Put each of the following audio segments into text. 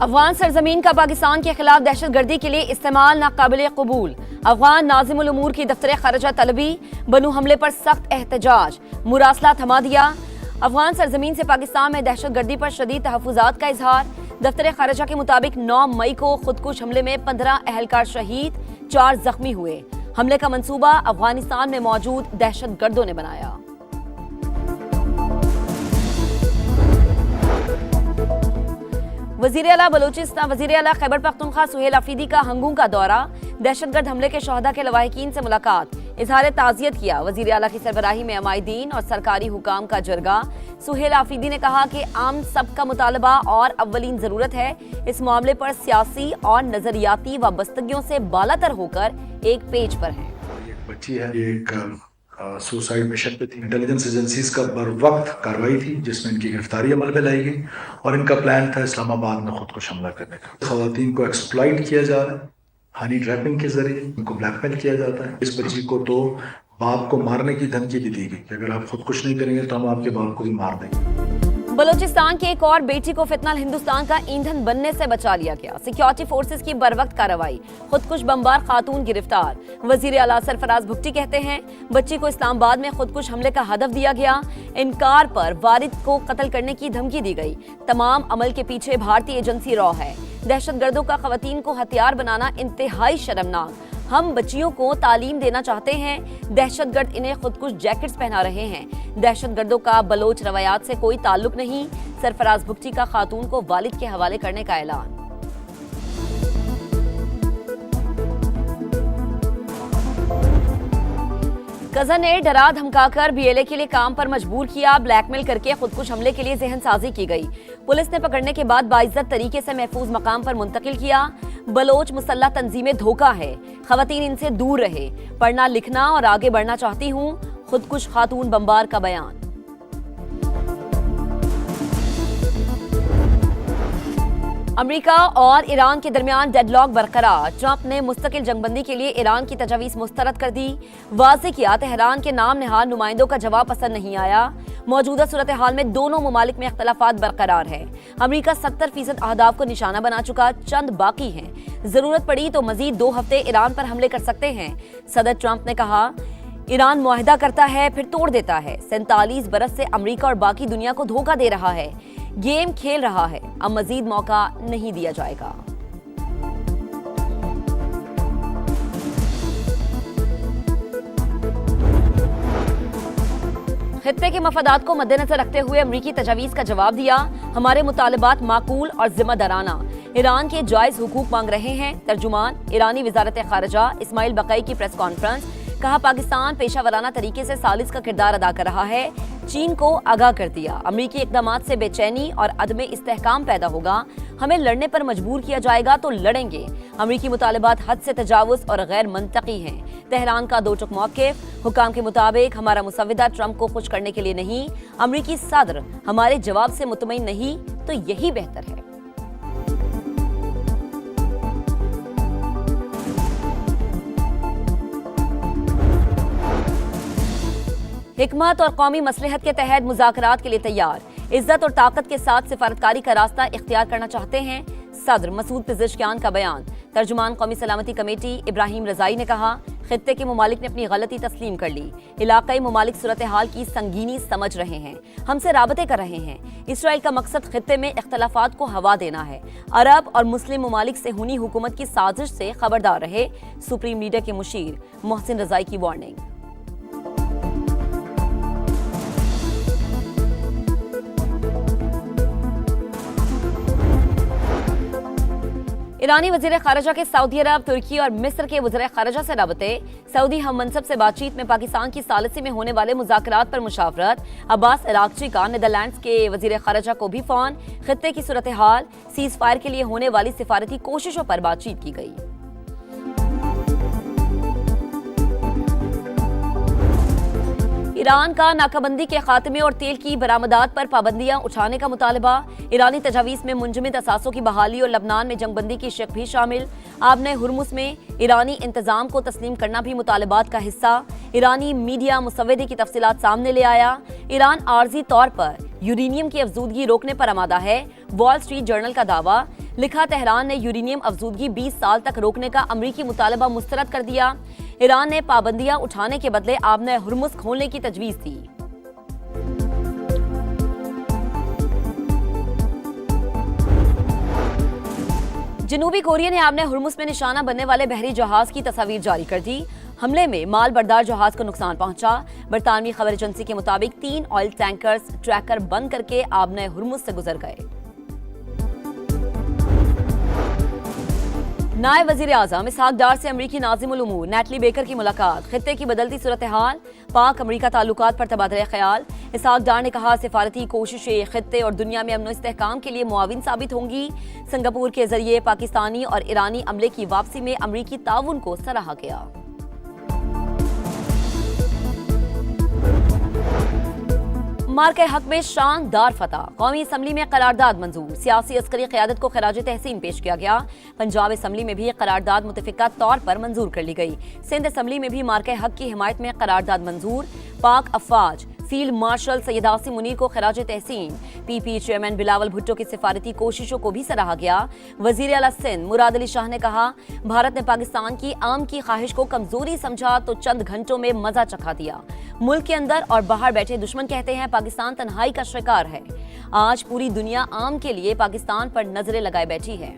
अफगान सरजमीन का पाकिस्तान के खिलाफ दहशतगर्दी के लिए इस्तेमाल नाकाबिल कबूल। अफगान नाज़िमुल उमूर की दफ्तर खारजा तलबी, बनू हमले पर सख्त एहतजाज, मुरासला थमा दिया। अफगान सरजमीन से पाकिस्तान में दहशतगर्दी पर शदीद तहफ़्फ़ुज़ात का इजहार। दफ्तर खारजा के मुताबिक 9 मई को खुदकुश हमले में 15 अहलकार शहीद, 4 जख्मी हुए। हमले का मंसूबा अफगानिस्तान में मौजूद दहशतगर्दों ने बनाया। वज़ीर आला बलूचिस्तान वज़ीर आला खैबर पख्तूनख्वा सुहेल आफरीदी का हंगू का दौरा, दहशतगर्द हमले के शहदा के लवाहिकीन से मुलाकात, इजहार ताज़ियत किया। वज़ीर आला की सरबराही में अमायदीन और सरकारी हुकाम का जरगा। सुहेल आफरीदी ने कहा कि आम सबका मुतालबा और अव्वलीन ज़रूरत है इस मामले पर सियासी और नजरियाती वाबस्तगियों से बालातर होकर एक पेज पर है। बच्ची है, एक सुसाइड मिशन पे थी। इंटेलिजेंस एजेंसीज का बर वक्त कार्रवाई थी जिसमें इनकी गिरफ्तारी अमल में लाई गई और इनका प्लान था इस्लामाबाद में खुदकुश हमला करने का। खवातीन को एक्सप्लॉइट किया जा रहा है, हनी ट्रैपिंग के जरिए इनको ब्लैकमेल किया जाता है। इस बच्ची को तो बाप को मारने की धमकी भी दी गई कि अगर आप खुदकुश नहीं करेंगे तो हम आपके बाप को भी मार देंगे। बलूचिस्तान की एक और बेटी को फितना हिंदुस्तान का ईंधन बनने से बचा लिया गया। सिक्योरिटी फोर्सेस की बरवक्त कार्रवाई, खुदकुश बमबार खातून गिरफ्तार। वजीर आला सरफराज भुट्टी कहते हैं बच्ची को इस्लामाबाद में खुदकुश हमले का हदफ दिया गया। इनकार पर वारिद को कत्ल करने की धमकी दी गई। तमाम अमल के पीछे भारतीय एजेंसी रॉ है। दहशतगर्दों का खवातीन को हथियार बनाना इंतहाई शर्मनाक। हम बच्चियों को तालीम देना चाहते हैं, दहशतगर्द इन्हें खुदकुश जैकेट्स पहना रहे हैं। दहशतगर्दों का बलोच रवायात से कोई ताल्लुक नहीं। सरफराज भुट्टी का खातून को वालिद के हवाले करने का ऐलान। कजन ने डरा धमकाकर बीएलए के लिए काम पर मजबूर किया। ब्लैकमेल करके खुदकुश हमले के लिए जहन साजी की गई। पुलिस ने पकड़ने के बाद बाइज्जत तरीके से महफूज मकाम पर मुंतकिल किया। बलोच मुसल्लह तंजीमें धोखा है, खवातीन इनसे दूर रहे। पढ़ना लिखना और आगे बढ़ना चाहती हूँ, खुदकुश खातून बमबार का बयान। अमेरिका और ईरान के दरमियान डेडलॉक बरकरार। ट्रंप ने मुस्तकिल जंगबंदी के लिए ईरान की तजवीज़ मुस्तरद कर दी। वाज़े किया तेहरान के नाम नहार नुमाइंदों का जवाब पसंद नहीं आया। मौजूदा सूरत हाल में दोनों ममालिक में इख्तलाफात बरकरार है। अमेरिका 70% अहदाफ को निशाना बना चुका, चंद बाकी हैं। जरूरत पड़ी तो मजीद 2 हफ्ते ईरान पर हमले कर सकते हैं। सदर ट्रंप ने कहा ईरान मुआहिदा करता है फिर तोड़ देता है। 47 बरस से अमेरिका और बाकी दुनिया को धोखा दे रहा है, गेम खेल रहा है। अब मजीद मौका नहीं दिया जाएगा। खित्ते के मफादात को मद्देनजर रखते हुए अमरीकी तजावीज़ का जवाब दिया। हमारे मुतालबात माकूल और जिम्मेदाराना। ईरान के जायज हुकूक मांग रहे हैं। तर्जुमान ईरानी वजारत खारजा इस्माइल बकाई की प्रेस कॉन्फ्रेंस। कहा पाकिस्तान पेशावराना तरीके से सालिस का किरदार अदा कर रहा है। चीन को आगाह कर दिया। अमरीकी इक़दामात से बेचैनी और अदमे इस्तेहकाम पैदा होगा। हमें लड़ने पर मजबूर किया जाएगा तो लड़ेंगे। अमरीकी मुतालबात हद से तजावुज़ और गैर मंतकी हैं। तेहरान का दो टुक मौक़िफ़। हुकाम के मुताबिक हमारा मुसव्विदा ट्रंप को खुश करने के लिए नहीं, अमरीकी सदर हमारे जवाब से मुतमईन नहीं तो यही बेहतर है। हिकमत और कौमी मसलहत के तहत मुज़ाकरात के लिए तैयार। इज्जत और ताकत के साथ सिफारतकारी का रास्ता इख्तियार करना चाहते हैं। सदर मसूद पिज़ेशकियान का बयान। तर्जुमान कौमी सलामती कमेटी इब्राहिम रज़ाई ने कहा खित्ते के ममालिक ने अपनी गलती तस्लीम कर ली। इलाकाई ममालिक सूरत हाल की संगीनी समझ रहे हैं, हमसे राबते कर रहे हैं। इसराइल का मकसद खित्ते में इख्तलाफात को हवा देना है। अरब और मुस्लिम ममालिक से हुनी हुकूमत की साजिश से खबरदार रहे। सुप्रीम लीडर के मुशीर मोहसिन रज़ाई की वार्निंग। ईरानी वज़ीर ख़ारजा के सऊदी अरब, तुर्की और मिस्र के वज़ीर ख़ारजा से रबते। सऊदी हम मनसब से बातचीत में पाकिस्तान की सालिसी में होने वाले मुज़ाकरात पर मुशावरत। अब्बास इराक़ची का नीदरलैंड्स के वज़ीर ख़ारजा को भी फ़ोन। खित्ते की सूरत हाल, सीज़ फायर के लिए होने वाली सिफारती कोशिशों पर बातचीत की गई। ईरान का नाकाबंदी के खात्मे और तेल की बरामदात पर पाबंदियां उठाने का मुतालबा। ईरानी तजावीज़ में मुंजमद असासों की बहाली और लबनान में जंगबंदी की शक भी शामिल। आबने हुर्मुस में ईरानी इंतजाम को तस्लीम करना भी मुतालबात का हिस्सा। ईरानी मीडिया मुसव्वदे की तफसीलात सामने ले आया। ईरान आर्जी तौर पर यूरेनियम की अफजूदगी रोकने पर आमादा है। वॉल स्ट्रीट जर्नल का दावा। लिखा, तेहरान ने यूरेनियम अफजूदगी 20 साल तक रोकने का अमरीकी मुतालबा मुस्तरद कर दिया। ईरान ने पाबंदियां उठाने के बदले आबने हुर्मुज़ खोलने की तजवीज़ दी। जनूबी कोरिया ने आबने हुर्मुज़ में निशाना बनने वाले बहरी जहाज की तस्वीर जारी कर दी। हमले में माल बरदार जहाज को नुकसान पहुंचा। बरतानवी खबर एजेंसी के मुताबिक 3 ऑयल टैंकर्स ट्रैकर बंद करके आबने हुर्मुज़ से गुजर गए। नायब वजीर आजम इसहाक डार से अमरीकी नाज़िमुल उमूर नैटली बेकर की मुलाकात। खित्ते की बदलती सूरत हाल, पाक अमरीका ताल्लुकात पर तबादला ख्याल। इसहाक डार ने कहा, सिफारती कोशिशें खित्ते और दुनिया में अमन इस्तेहकाम के लिए मुआविन साबित होंगी। सिंगापुर के जरिए पाकिस्तानी और ईरानी अमले की वापसी में अमरीकी ताउन को सराहा गया। मार्के हक में शानदार फतह, कौमी असम्बली में करारदाद मंजूर। सियासी अस्करी क़यादत को खराज तहसीन पेश किया गया। पंजाब असम्बली में भी करारदाद मुतफ़िका तौर पर मंजूर कर ली गई। सिंध असम्बली में भी मार्के हक की हिमायत में करारदाद मंजूर। पाक अफवाज फील्ड मार्शल सैयद आसिम मुनीर को खराज तहसीन। पीपी चेयरमैन बिलावल भुट्टो की सिफारती कोशिशों को भी सराहा गया। वजीर आला सिंध मुराद अली शाह ने कहा, भारत ने पाकिस्तान की आम की ख्वाहिश को कमजोरी समझा तो चंद घंटों में मजा चखा दिया। मुल्क के अंदर और बाहर बैठे दुश्मन कहते हैं पाकिस्तान तन्हाई का शिकार है। आज पूरी दुनिया आम के लिए पाकिस्तान पर नजरें लगाए बैठी है।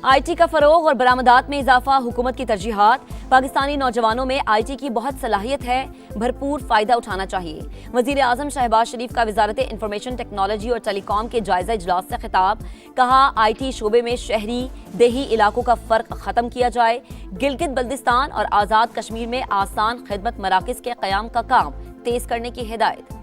आईटी का फरोग और बरामदात में इजाफा, हुकूमत की तरजीहात। पाकिस्तानी नौजवानों में आईटी की बहुत सलाहियत है, भरपूर फायदा उठाना चाहिए। वजीर आजम शहबाज शरीफ का वजारत इंफॉर्मेशन टेक्नोलॉजी और टेलीकॉम के जायजा इजलास से खिताब। कहा, आईटी शोबे में शहरी देही इलाकों का फर्क खत्म किया जाए। गिलगित बल्दिस्तान और आजाद कश्मीर में आसान खिदमत मराकज के कयाम का काम तेज करने की हिदायत।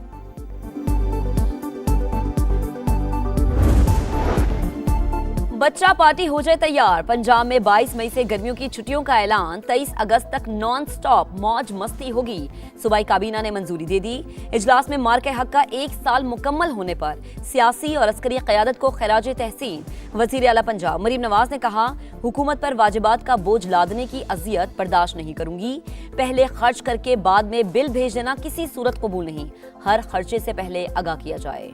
बच्चा पार्टी हो जाए तैयार। पंजाब में 22 मई से गर्मियों की छुट्टियों का ऐलान। 23 अगस्त तक नॉन स्टॉप मौज मस्ती होगी। सूबाई काबीना ने मंजूरी दे दी। इजलास में मार्के हक का 1 साल मुकम्मल होने पर सियासी और अस्करी क़यादत को खराज तहसीन। वजीर आला पंजाब मरीम नवाज ने कहा, हुकूमत पर वाजिबात का बोझ लादने की अजियत बर्दाश्त नहीं करूंगी। पहले खर्च करके बाद में बिल भेज देना किसी सूरत कबूल नहीं। हर खर्चे से पहले आगाह किया जाए।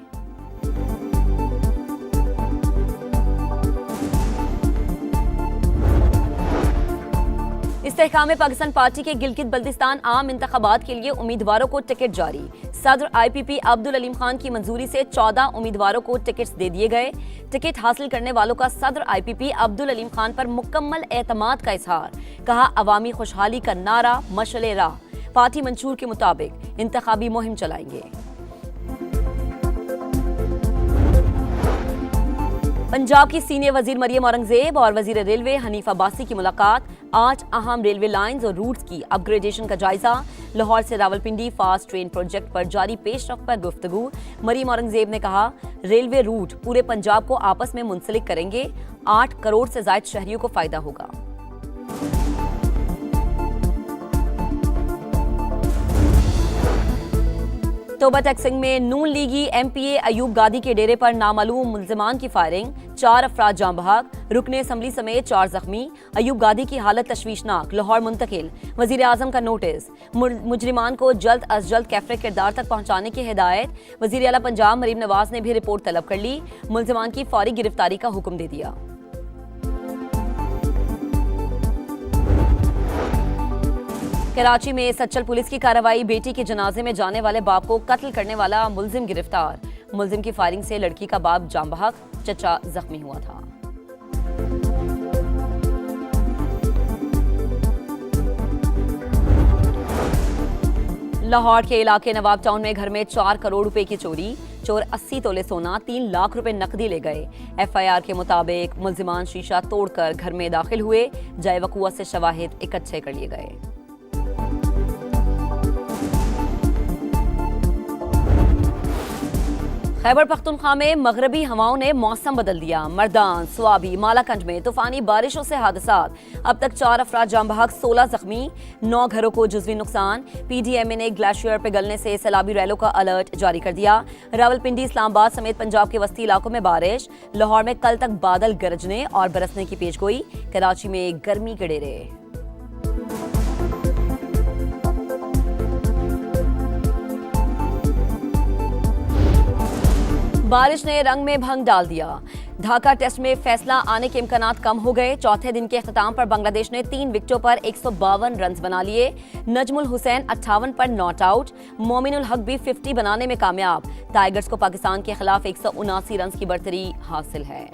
इस्तेहकाम पाकिस्तान पार्टी के गिलगित बल्दिस्तान आम इंतखाबात के लिए उम्मीदवारों को टिकट जारी। सदर IPP अब्दुल अलीम खान की मंजूरी से 14 उम्मीदवारों को टिकट्स दे दिए गए। टिकट हासिल करने वालों का सदर IPP अब्दुल अलीम खान पर मुकम्मल एतमाद का इजहार। कहा, अवामी खुशहाली का नारा मशले राह। पार्टी मंशूर के मुताबिक इंतखाबी मुहिम चलाएंगे। पंजाब की सीनियर वजीर मरियम औरंगजेब और वजीर रेलवे हनीफ अब्बासी की मुलाकात। आज अहम रेलवे लाइंस और रूट्स की अपग्रेडेशन का जायजा। लाहौर से रावलपिंडी फास्ट ट्रेन प्रोजेक्ट पर जारी पेशरफ पर गुफ्तगू। मरियम औरंगजेब ने कहा, रेलवे रूट पूरे पंजाब को आपस में मुंसलिक करेंगे। 8 करोड़ से ज्यादा शहरियों को फायदा होगा। तोबा टैक्सिंग में नून लीगी MPA अयूब गादी के डेरे पर नामालूम मुल्जिमान की फायरिंग। 4 अफराद जाँ बहक, रुकने असम्बली समेत 4 जख्मी। अयूब गादी की हालत तशवीशनाक, लाहौर मुंतकिल। वजीर आजम का नोटिस, मुजरिमान को जल्द अज जल्द कैफरे किरदार तक पहुंचाने की हिदायत। वजीर आला पंजाब मरीम नवाज ने भी रिपोर्ट तलब कर ली। मुल्जिमान की फौरी गिरफ्तारी का हुक्म दे दिया। कराची में सच्चल पुलिस की कार्रवाई। बेटी के जनाजे में जाने वाले बाप को कत्ल करने वाला मुल्जिम गिरफ्तार। मुल्जिम की फायरिंग से लड़की का बाप जाँ बहक, चचा जख्मी हुआ था। लाहौर के इलाके नवाब टाउन में घर में 4 करोड़ रुपए की चोरी। चोर 80 तोले सोना, 3 लाख रुपए नकदी ले गए। FIR के मुताबिक मुल्जिमान शीशा तोड़कर घर में दाखिल हुए। जाए वक़ुआ से शवाहिद इकट्ठे कर लिए गए। खैबर पख्तूनख्वा में मगरबी हवाओं ने मौसम बदल दिया। मर्दान, स्वाबी, मालाकंज में तूफानी बारिशों से हादसात। अब तक 4 अफराद जाँ बहक, 16 जख्मी। 9 घरों को जुज़वी नुकसान। PDMA ने ग्लेशियर पिघलने से सैलाबी रैलों का अलर्ट जारी कर दिया। रावलपिंडी, इस्लामाबाद समेत पंजाब के वस्ती इलाकों में बारिश। लाहौर में कल तक बादल गरजने और बरसने की पेशगोई। कराची में गर्मी के डेरे। बारिश ने रंग में भंग डाल दिया। ढाका टेस्ट में फैसला आने के इम्कानात कम हो गए। चौथे दिन के अख्ताम पर बांग्लादेश ने 3 विकेटों पर 152 रन बना लिए। नजमुल हुसैन 58 पर नॉट आउट। मोमिनुल हक भी 50 बनाने में कामयाब। टाइगर्स को पाकिस्तान के खिलाफ 179 रन की बढ़तरी हासिल है।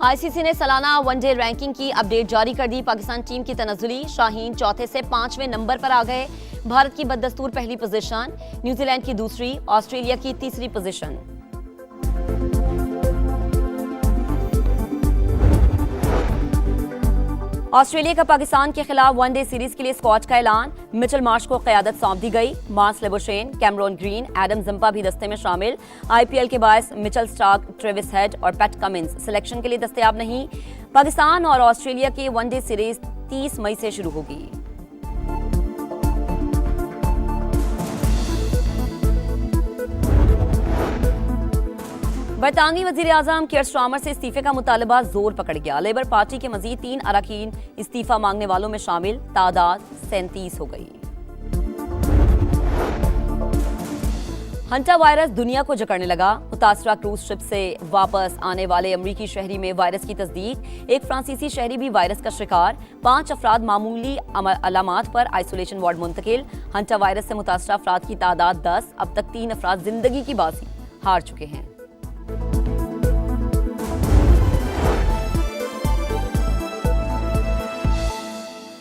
आईसीसी ने सालाना वनडे रैंकिंग की अपडेट जारी कर दी। पाकिस्तान टीम की तनज़्ज़ुली शाहीन चौथे से 5वें नंबर पर आ गए। भारत की बददस्तूर पहली पोजीशन, न्यूजीलैंड की दूसरी, ऑस्ट्रेलिया की तीसरी पोजीशन। ऑस्ट्रेलिया का पाकिस्तान के खिलाफ वनडे सीरीज के लिए स्क्वाड का ऐलान। मिचेल मार्श को क़यादत सौंप दी गई। Marnus Labuschagne, Cameron Green, Adam Zampa भी दस्ते में शामिल। आईपीएल के बायस मिचेल स्टार्क, ट्रेविस हेड और पैट कमिंस सिलेक्शन के लिए दस्तयाब नहीं। पाकिस्तान और ऑस्ट्रेलिया की वनडे सीरीज 30 मई से शुरू होगी। बरतानवी वज़ीर-ए-आज़म कीयर स्टारमर से इस्तीफे का मुतालबा जोर पकड़ गया। लेबर पार्टी के मजीद 3 अरकान इस्तीफा मांगने वालों में शामिल, तादाद 37 हो गई। हंटा वायरस दुनिया को जकड़ने लगा। मुतासरा क्रूज शिप से वापस आने वाले अमरीकी शहरी में वायरस की तस्दीक। एक फ्रांसीसी शहरी भी वायरस का शिकार। 5 अफराद मामूली अलामात पर आइसोलेशन वार्ड मुंतकिल। हंटा वायरस से मुतासरा अफराद की तादाद 10। अब तक 3 अफराद जिंदगी की बाजी हार चुके हैं।